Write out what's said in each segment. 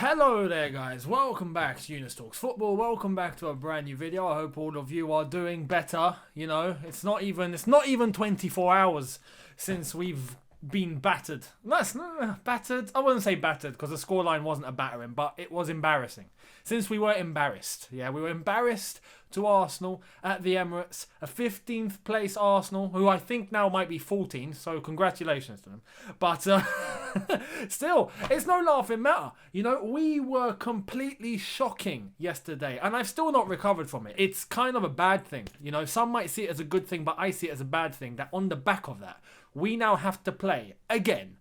Hello there guys, welcome back to Younes Talks Football, welcome back to a brand new video. I hope all of you are doing better. You know, it's not even 24 hours since we've been battered. Battered? I wouldn't say battered because the scoreline wasn't a battering, but it was embarrassing. Since we were embarrassed. Yeah, we were embarrassed to Arsenal at the Emirates. A 15th place Arsenal, who I think now might be 14th, so congratulations to them. But still, it's no laughing matter. You know, we were completely shocking yesterday, and I've still not recovered from it. It's kind of a bad thing. You know, some might see it as a good thing, but I see it as a bad thing, that on the back of that, we now have to play again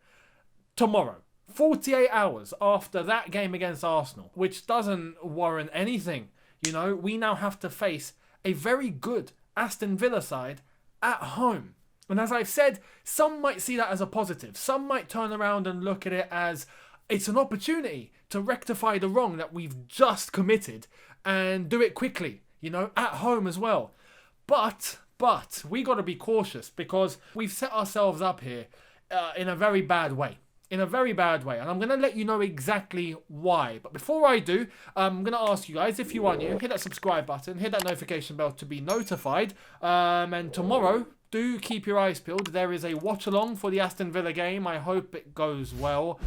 tomorrow. 48 hours after that game against Arsenal, which doesn't warrant anything. You know, we now have to face a very good Aston Villa side at home. And as I've said, some might see that as a positive. Some might turn around and look at it as it's an opportunity to rectify the wrong that we've just committed and do it quickly, you know, at home as well. But we got to be cautious because we've set ourselves up here in a very bad way. In a very bad way, and I'm going to let you know exactly why. But before I do, I'm going to ask you guys, if you are new, hit that subscribe button, hit that notification bell to be notified. And tomorrow, do keep your eyes peeled. There is a watch-along for the Aston Villa game. I hope it goes well.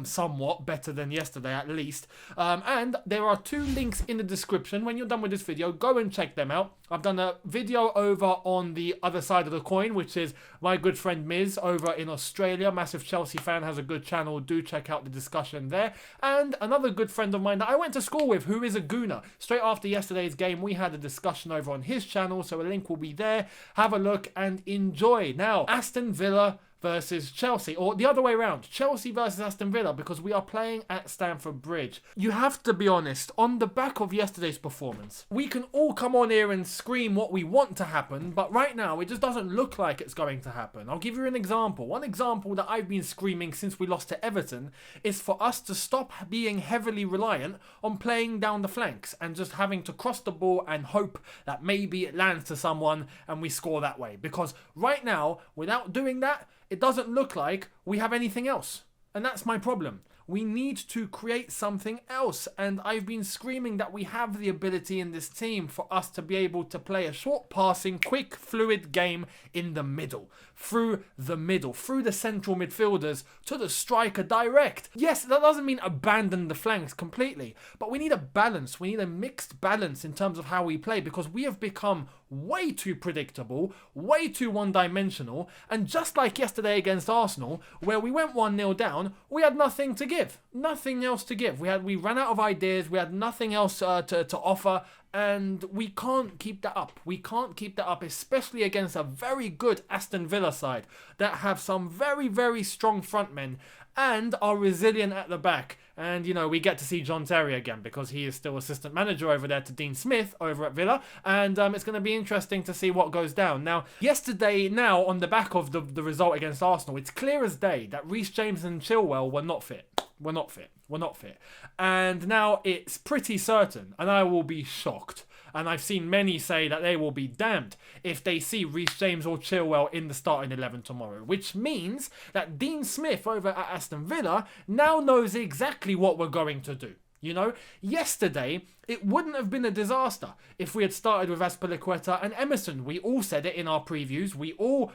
Somewhat better than yesterday at least. And there are two links in the description. When you're done with this video, go and check them out. I've done a video over on the other side of the coin, which is my good friend Miz over in Australia. Massive Chelsea fan, has a good channel. Do check out the discussion there. And another good friend of mine that I went to school with, who is a Gooner. Straight after yesterday's game, we had a discussion over on his channel, so a link will be there. Have a look and enjoy. Now, Aston Villa versus Chelsea, or the other way around, Chelsea versus Aston Villa, because we are playing at Stamford Bridge. You have to be honest, on the back of yesterday's performance, we can all come on here and scream what we want to happen, but right now it just doesn't look like it's going to happen. I'll give you an example. One example that I've been screaming since we lost to Everton is for us to stop being heavily reliant on playing down the flanks and just having to cross the ball and hope that maybe it lands to someone and we score that way. Because right now, without doing that, it doesn't look like we have anything else. And that's my problem. We need to create something else. And I've been screaming that we have the ability in this team for us to be able to play a short passing, quick, fluid game in the middle. Through the central midfielders to the striker direct. Yes, that doesn't mean abandon the flanks completely. But we need a balance. We need a mixed balance in terms of how we play, because we have become way too predictable, way too one-dimensional, and just like yesterday against Arsenal, where we went 1-0 down, we had nothing to give. Nothing else to give. We ran out of ideas, we had nothing else to offer, and we can't keep that up. We can't keep that up, especially against a very good Aston Villa side that have some very, very strong front men and are resilient at the back. And, you know, we get to see John Terry again because he is still assistant manager over there to Dean Smith over at Villa. And it's going to be interesting to see what goes down. Now, yesterday, now, on the back of the result against Arsenal, it's clear as day that Reece James and Chilwell were not fit. We're not fit. And now it's pretty certain, and I will be shocked, and I've seen many say that they will be damned if they see Reece James or Chilwell in the starting 11 tomorrow, which means that Dean Smith over at Aston Villa now knows exactly what we're going to do. You know, yesterday, it wouldn't have been a disaster if we had started with Azpilicueta and Emerson. We all said it in our previews. We all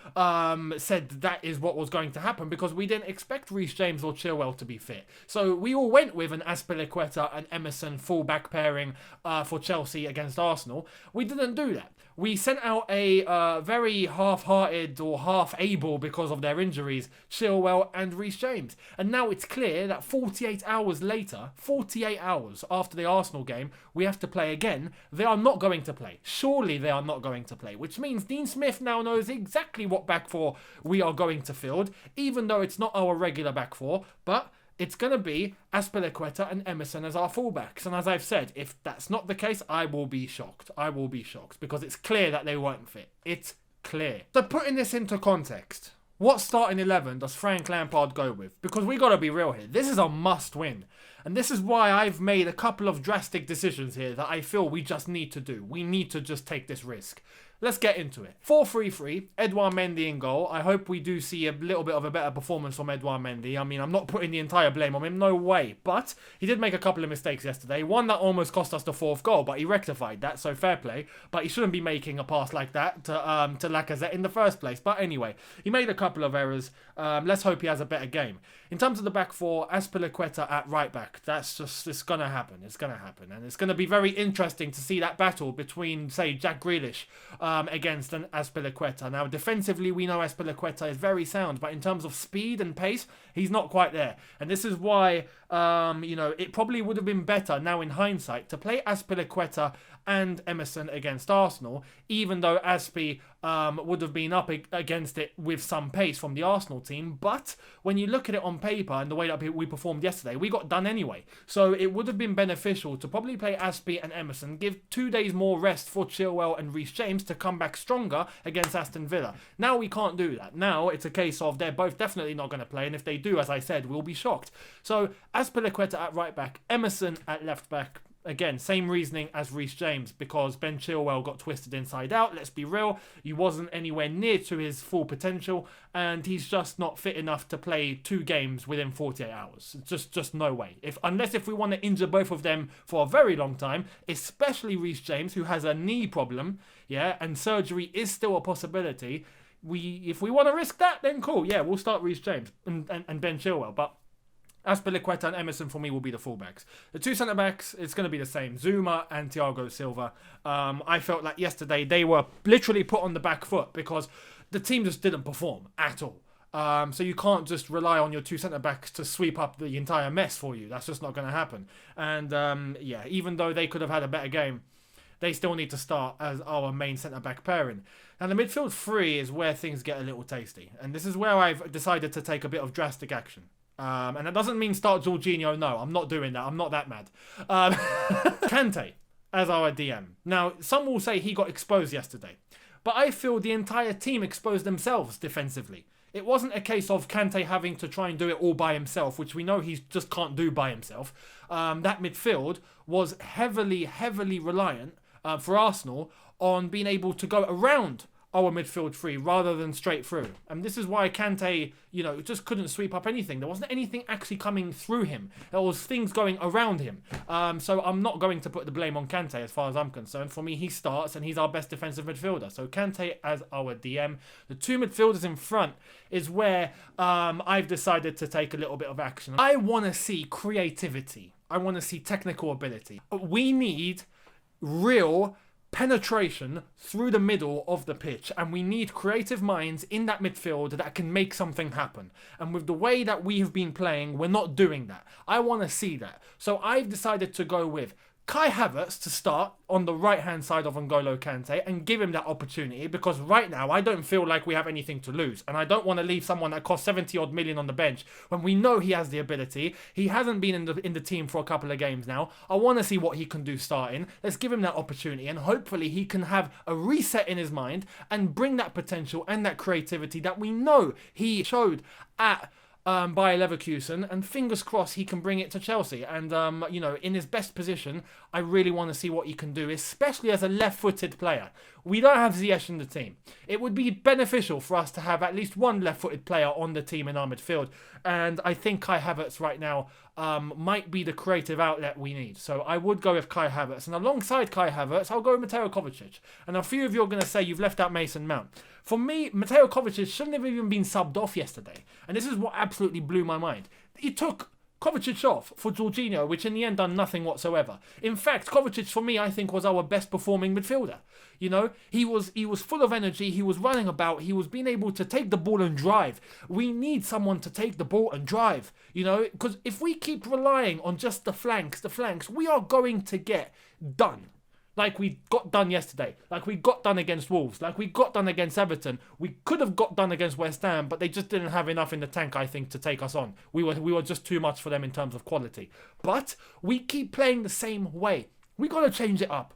said that is what was going to happen because we didn't expect Reece James or Chilwell to be fit. So we all went with an Azpilicueta and Emerson full-back pairing for Chelsea against Arsenal. We didn't do that. We sent out a very half-hearted or half-able, because of their injuries, Chilwell and Reece James. And now it's clear that 48 hours later, 48 hours after the Arsenal game, we have to play again. They are not going to play. Surely they are not going to play, which means Dean Smith now knows exactly what back four we are going to field, even though it's not our regular back four, but it's going to be Azpilicueta and Emerson as our fullbacks. And as I've said, if that's not the case, I will be shocked. I will be shocked because it's clear that they weren't fit. It's clear. So putting this into context, what starting 11 does Frank Lampard go with? Because we got to be real here. This is a must win. And this is why I've made a couple of drastic decisions here that I feel we just need to do. We need to just take this risk. Let's get into it. 4-3-3, Edouard Mendy in goal. I hope we do see a little bit of a better performance from Edouard Mendy. I mean, I'm not putting the entire blame on him, no way. But he did make a couple of mistakes yesterday. One that almost cost us the 4th goal, but he rectified that, so fair play. But he shouldn't be making a pass like that to Lacazette in the first place. But anyway, he made a couple of errors. Let's hope he has a better game. In terms of the back four, Azpilicueta at right back. It's going to happen. It's going to happen. And it's going to be very interesting to see that battle between, say, Jack Grealish against an Azpilicueta. Now, defensively, we know Azpilicueta is very sound, but in terms of speed and pace, he's not quite there. And this is why, it probably would have been better now in hindsight to play Azpilicueta and Emerson against Arsenal, even though Aspi would have been up against it with some pace from the Arsenal team. But when you look at it on paper and the way that we performed yesterday, we got done anyway. So it would have been beneficial to probably play Aspi and Emerson, give 2 days more rest for Chilwell and Reece James to come back stronger against Aston Villa. Now we can't do that. Now it's a case of they're both definitely not going to play, and if they do, as I said, we'll be shocked. So Azpilicueta at right back, Emerson at left back. Again, same reasoning as Reece James, because Ben Chilwell got twisted inside out. Let's be real, he wasn't anywhere near to his full potential, and he's just not fit enough to play 2 games within 48 hours. Just no way. Unless if we want to injure both of them for a very long time, especially Reece James, who has a knee problem, and surgery is still a possibility. If we want to risk that, then cool, we'll start Reece James and Ben Chilwell, but Azpilicueta and Emerson for me will be the fullbacks. The 2 centre-backs, it's going to be the same. Zuma and Thiago Silva. I felt like yesterday they were literally put on the back foot because the team just didn't perform at all. So you can't just rely on your 2 centre-backs to sweep up the entire mess for you. That's just not going to happen. And even though they could have had a better game, they still need to start as our main centre-back pairing. Now, the midfield 3 is where things get a little tasty. And this is where I've decided to take a bit of drastic action. And that doesn't mean start Jorginho. No, I'm not doing that. I'm not that mad. Kante as our DM. Now, some will say he got exposed yesterday. But I feel the entire team exposed themselves defensively. It wasn't a case of Kante having to try and do it all by himself, which we know he just can't do by himself. That midfield was heavily reliant for Arsenal on being able to go around our midfield 3 rather than straight through. And this is why Kante, just couldn't sweep up anything. There wasn't anything actually coming through him. There was things going around him. So I'm not going to put the blame on Kante as far as I'm concerned. For me, he starts and he's our best defensive midfielder. So Kante as our DM. The 2 midfielders in front is where I've decided to take a little bit of action. I want to see creativity. I want to see technical ability. We need real penetration through the middle of the pitch, and we need creative minds in that midfield that can make something happen. And with the way that we have been playing, we're not doing that. I want to see that. So I've decided to go with Kai Havertz to start on the right-hand side of N'Golo Kante and give him that opportunity, because right now I don't feel like we have anything to lose, and I don't want to leave someone that costs 70-odd million on the bench when we know he has the ability. He hasn't been in the team for a couple of games now. I want to see what he can do starting. Let's give him that opportunity, and hopefully he can have a reset in his mind and bring that potential and that creativity that we know he showed at Bayer Leverkusen, and fingers crossed he can bring it to Chelsea. And in his best position, I really want to see what he can do, especially as a left-footed player. We don't have Ziyech in the team. It would be beneficial for us to have at least one left-footed player on the team in our midfield, and I think Kai Havertz right now might be the creative outlet we need. So I would go with Kai Havertz, and alongside Kai Havertz, I'll go with Mateo Kovacic. And a few of you are going to say you've left out Mason Mount. For me, Mateo Kovacic shouldn't have even been subbed off yesterday, and this is what absolutely blew my mind. He took Kovacic off for Jorginho, which in the end done nothing whatsoever. In fact, Kovacic for me, I think, was our best performing midfielder. He was full of energy, he was running about, he was being able to take the ball and drive. We need someone to take the ball and drive, because if we keep relying on just the flanks, we are going to get done. Like we got done yesterday, like we got done against Wolves, like we got done against Everton. We could have got done against West Ham, but they just didn't have enough in the tank, I think, to take us on. We were just too much for them in terms of quality. But we keep playing the same way. We got to change it up.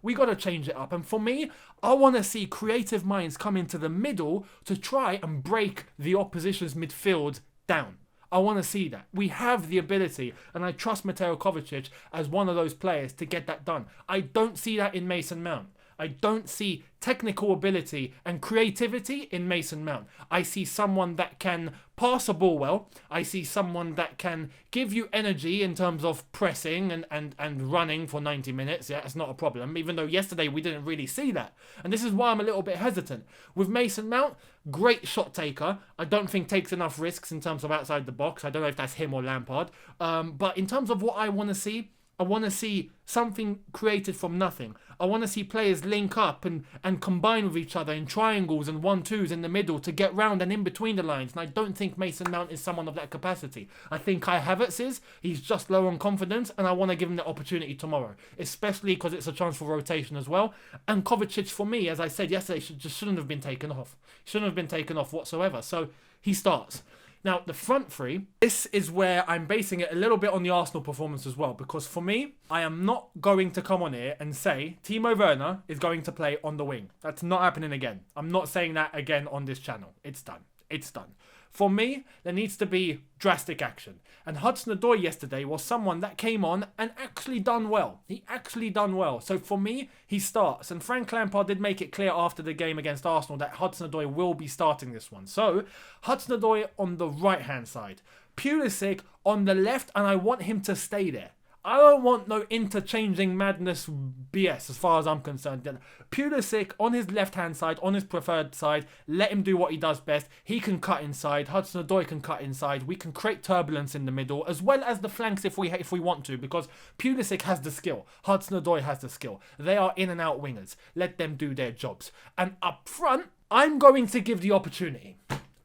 And for me, I want to see creative minds come into the middle to try and break the opposition's midfield down. I want to see that. We have the ability, and I trust Mateo Kovacic as one of those players to get that done. I don't see that in Mason Mount. I don't see technical ability and creativity in Mason Mount. I see someone that can pass a ball well. I see someone that can give you energy in terms of pressing and running for 90 minutes. Yeah, it's not a problem, even though yesterday we didn't really see that. And this is why I'm a little bit hesitant. With Mason Mount, great shot taker. I don't think takes enough risks in terms of outside the box. I don't know if that's him or Lampard. But in terms of what I want to see, I want to see something created from nothing. I want to see players link up and combine with each other in triangles and 1-2s in the middle to get round and in between the lines. And I don't think Mason Mount is someone of that capacity. I think Kai Havertz is. He's just low on confidence, and I want to give him the opportunity tomorrow, especially because it's a chance for rotation as well. And Kovacic, for me, as I said yesterday, shouldn't have been taken off. Shouldn't have been taken off whatsoever. So he starts. Now, the front three, this is where I'm basing it a little bit on the Arsenal performance as well. Because for me, I am not going to come on here and say Timo Werner is going to play on the wing. That's not happening again. I'm not saying that again on this channel. It's done. It's done. For me, there needs to be drastic action. And Hudson-Odoi yesterday was someone that came on and actually done well. He actually done well. So for me, he starts. And Frank Lampard did make it clear after the game against Arsenal that Hudson-Odoi will be starting this one. So Hudson-Odoi on the right-hand side. Pulisic on the left, and I want him to stay there. I don't want no interchanging madness BS as far as I'm concerned. Pulisic on his left-hand side, on his preferred side, let him do what he does best. He can cut inside. Hudson-Odoi can cut inside. We can create turbulence in the middle, as well as the flanks if we want to, because Pulisic has the skill. Hudson-Odoi has the skill. They are in and out wingers. Let them do their jobs. And up front, I'm going to give the opportunity.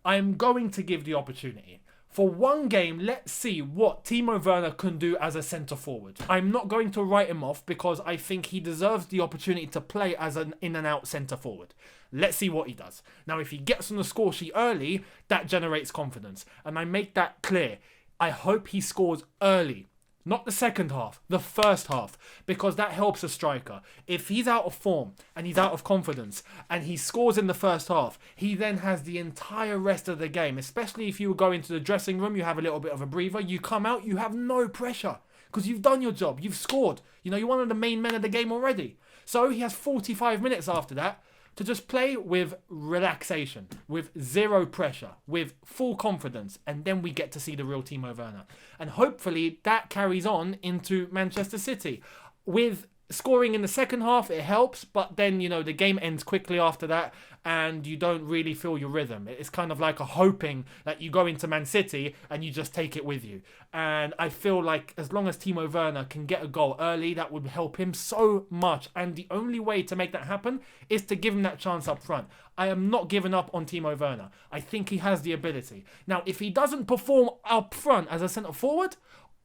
I'm going to give the opportunity. For one game, let's see what Timo Werner can do as a centre-forward. I'm not going to write him off because I think he deserves the opportunity to play as an in-and-out centre-forward. Let's see what he does. Now, if he gets on the score sheet early, that generates confidence. And I make that clear. I hope he scores early. Not the second half, the first half, because that helps a striker. If he's out of form and he's out of confidence and he scores in the first half, he then has the entire rest of the game, especially if you go into the dressing room, you have a little bit of a breather, you come out, you have no pressure because you've done your job, you've scored. You know, you're one of the main men of the game already. So he has 45 minutes after that to just play with relaxation, with zero pressure, with full confidence, and then we get to see the real Timo Werner. And hopefully that carries on into Manchester City. With scoring in the second half, it helps, but then, you know, the game ends quickly after that, and you don't really feel your rhythm. It's kind of like a hoping that you go into Man City and you just take it with you. And I feel like as long as Timo Werner can get a goal early, that would help him so much. And the only way to make that happen is to give him that chance up front. I am not giving up on Timo Werner. I think he has the ability. Now, if he doesn't perform up front as a centre-forward,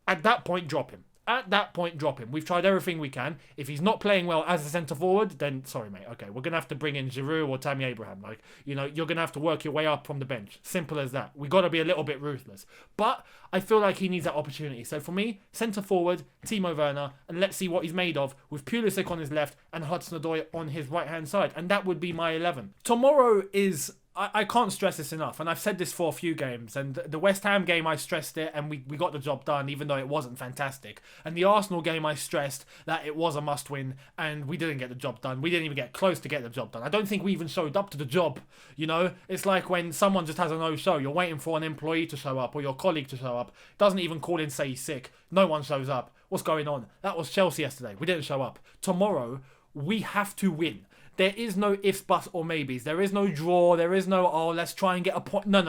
at that point, drop him. At that point, drop him. We've tried everything we can. If he's not playing well as a centre-forward, then sorry, mate. Okay, we're going to have to bring in Giroud or Tammy Abraham. Like, you know, you're going to have to work your way up from the bench. Simple as that. We've got to be a little bit ruthless. But I feel like he needs that opportunity. So for me, centre-forward, Timo Werner, and let's see what he's made of with Pulisic on his left and Hudson-Odoi on his right-hand side. And that would be my 11. Tomorrow is... I can't stress this enough, and I've said this for a few games, and the West Ham game I stressed it, and we got the job done, even though it wasn't fantastic. And the Arsenal game I stressed that it was a must-win, and we didn't get the job done. We didn't even get close to get the job done. I don't think we even showed up to the job, you know? It's like when someone just has a no-show, you're waiting for an employee to show up, or your colleague to show up, doesn't even call in, say he's sick, no one shows up. What's going on? That was Chelsea yesterday. We didn't show up. Tomorrow, we have to win. There is no ifs, buts, or maybes. There is no draw. There is no, oh, let's try and get a point. No.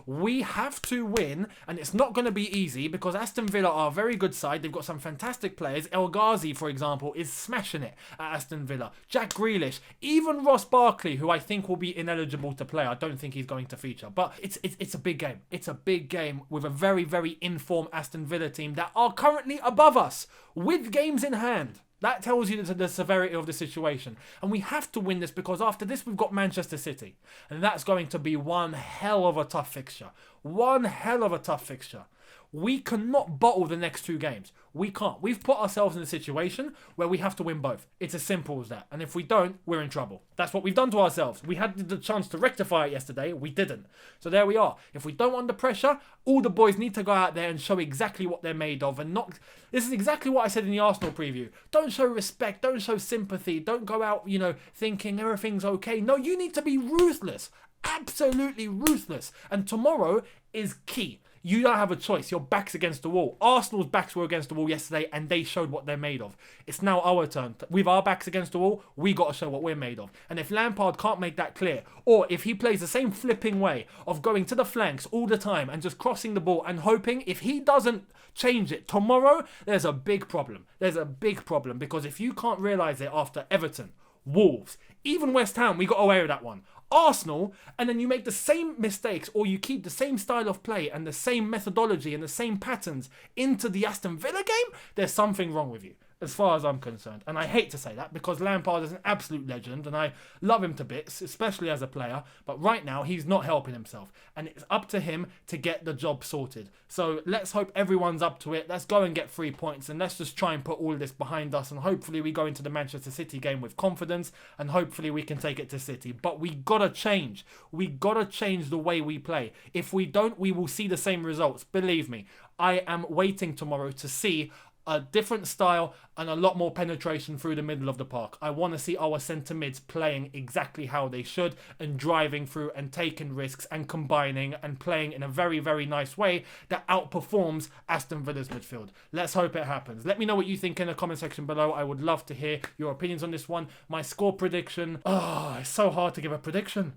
We have to win, and it's not going to be easy because Aston Villa are a very good side. They've got some fantastic players. El Ghazi, for example, is smashing it at Aston Villa. Jack Grealish, even Ross Barkley, who I think will be ineligible to play. I don't think he's going to feature. But it's a big game. It's a big game with a very, very informed Aston Villa team that are currently above us with games in hand. That tells you the severity of the situation. And we have to win this because after this, we've got Manchester City. And that's going to be one hell of a tough fixture. One hell of a tough fixture. We cannot bottle the next 2 games. We can't. We've put ourselves in a situation where we have to win both. It's as simple as that. And if we don't, we're in trouble. That's what we've done to ourselves. We had the chance to rectify it yesterday. We didn't. So there we are. If we don't want under pressure, all the boys need to go out there and show exactly what they're made of. And not... This is exactly what I said in the Arsenal preview. Don't show respect. Don't show sympathy. Don't go out, thinking everything's okay. No, you need to be ruthless. Absolutely ruthless. And tomorrow is key. You don't have a choice. Your back's against the wall. Arsenal's backs were against the wall yesterday and they showed what they're made of. It's now our turn. With our backs against the wall, we got to show what we're made of. And if Lampard can't make that clear, or if he plays the same flipping way of going to the flanks all the time and just crossing the ball and hoping, if he doesn't change it tomorrow, there's a big problem. There's a big problem, because if you can't realise it after Everton, Wolves, even West Ham, we got away with that one. Arsenal, and then you make the same mistakes, or you keep the same style of play and the same methodology and the same patterns into the Aston Villa game, there's something wrong with you, as far as I'm concerned. And I hate to say that, because Lampard is an absolute legend and I love him to bits, especially as a player, but right now he's not helping himself, and it's up to him to get the job sorted. So let's hope everyone's up to it. Let's go and get 3 points, and let's just try and put all of this behind us, and hopefully we go into the Manchester City game with confidence, and hopefully we can take it to City. But we gotta change. We gotta change the way we play. If we don't, we will see the same results. Believe me, I am waiting tomorrow to see a different style and a lot more penetration through the middle of the park. I want to see our centre mids playing exactly how they should, and driving through and taking risks and combining and playing in a very, very nice way that outperforms Aston Villa's midfield. Let's hope it happens. Let me know what you think in the comment section below. I would love to hear your opinions on this one. My score prediction. Oh, it's so hard to give a prediction.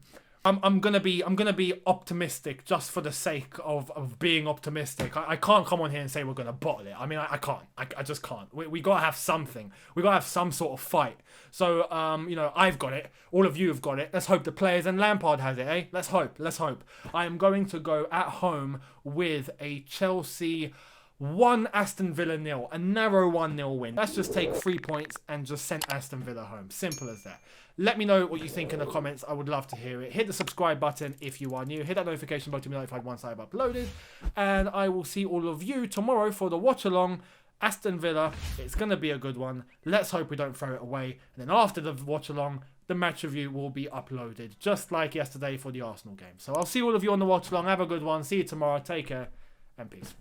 I'm gonna be optimistic just for the sake of being optimistic. I can't come on here and say we're gonna bottle it. I mean, I can't. I just can't. We gotta have something. We gotta have some sort of fight. So I've got it. All of you have got it. Let's hope the players and Lampard has it, eh? Let's hope. Let's hope. I am going to go at home with a Chelsea 1, Aston Villa 0, a narrow 1-0 win. Let's just take 3 points and just send Aston Villa home. Simple as that. Let me know what you think in the comments. I would love to hear it. Hit the subscribe button if you are new. Hit that notification bell to be notified once I've uploaded. And I will see all of you tomorrow for the watch along. Aston Villa, it's going to be a good one. Let's hope we don't throw it away. And then after the watch along, the match review will be uploaded, just like yesterday for the Arsenal game. So I'll see all of you on the watch along. Have a good one. See you tomorrow. Take care and peace.